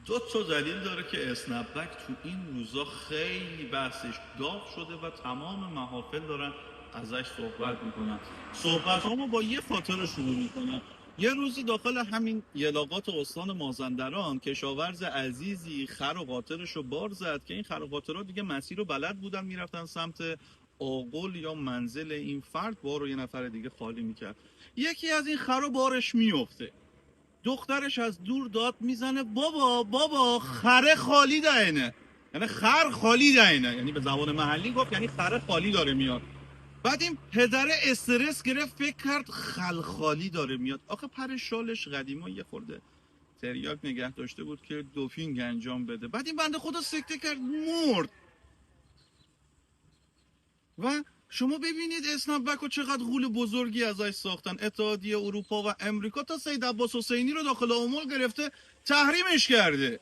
دو تا دلیل داره که اسنپ بک تو این روزا خیلی بحثش داغ شده و تمام محافل دارن ازش صحبت میکنن. صحبت هامو با یه خاطره شروع میکنم. یه روزی داخل همین یلاقات استان مازندران کشاورز عزیزی خر و قاطرش رو بار زد که این خر و قاطرها دیگه مسیر رو بلد بودن، میرفتن سمت آغل یا منزل این فرد، بار رو یه نفر دیگه خالی میکرد. یکی از این خر و بارش میفته، دخترش از دور داد میزنه بابا بابا خره خالی دهنه، یعنی خر خالی دهنه، یعنی به زبان محلی گفت یعنی خره خالی داره میاد. بعد این پدر استرس گرفت، فکر کرد خلخالی داره میاد. آخه پر شالش قدیما یه خورده تریاک نگه داشته بود که دوپینگ انجام بده. بعد این بنده خدا سکته کرد، مرد. و شما ببینید اسنپ بک رو چقدر غول بزرگی ازش ساختن. اتحادیه اروپا و امریکا تا سید عباس حسینی رو داخل آمول گرفته، تحریمش کرده.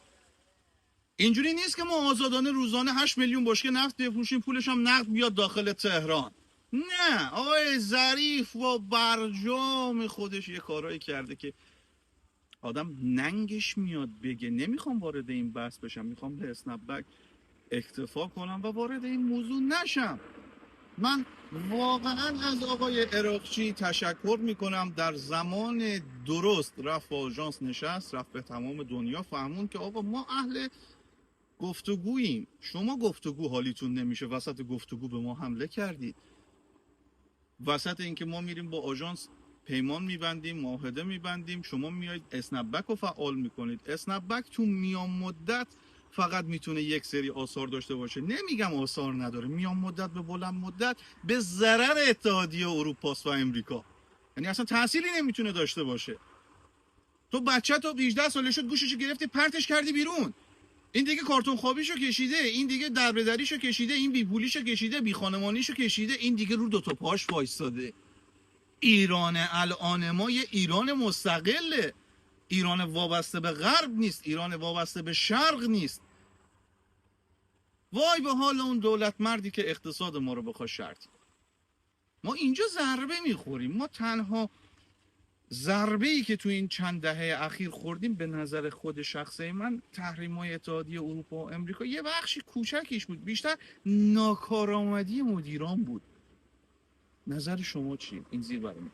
اینجوری نیست که ما آزادانه روزانه 8 میلیون بشکه نفت بفروشیم، پولش هم نقد بیاد داخل تهران. نه، آقای ظریف و برجام خودش یه کارایی کرده که آدم ننگش میاد بگه. نمیخوام وارد این بحث بشم، میخوام به اسنپ بک اکتفا کنم و وارد این موضوع نشم. من واقعا از آقای عراقچی تشکر میکنم، در زمان درست رفت با آژانس نشست، رفت به تمام دنیا فهمون که آقا ما اهل گفتگوییم. شما گفتگو حالیتون نمیشه، وسط گفتگو به ما حمله کردید. وسط اینکه ما میریم با آژانس پیمان میبندیم، معاهده میبندیم، شما میایید اسنپ بک رو فعال میکنید. اسنپ بک تو میان مدت فقط میتونه یک سری آثار داشته باشه، نمیگم آثار نداره، میان مدت به بلند مدت به ضرر اتحادیه اروپا و امریکا، یعنی اصلا تأثیری نمیتونه داشته باشه. تو بچه تو 18 سالش شد گوشش گرفتی پرتش کردی بیرون، این دیگه کارتون خوابیشو کشیده، این دیگه دربدریشو کشیده، این بیپولیشو کشیده، بی خانمانیشو کشیده، این دیگه رو دو تا پاش وایساده. ایران الان ما یه ایران مستقله، ایران وابسته به غرب نیست، ایران وابسته به شرق نیست. وای به حال اون دولت مردی که اقتصاد ما رو بخواد شرطی. ما اینجا ضربه میخوریم. ما تنها ضربه ای که تو این چند دهه اخیر خوردیم به نظر خود شخصی من تحریم‌های اتحادیه اروپا و امریکا یه بخشی کوچکیش بود، بیشتر ناکارآمدی مدیران بود. نظر شما چی این زیر برای من؟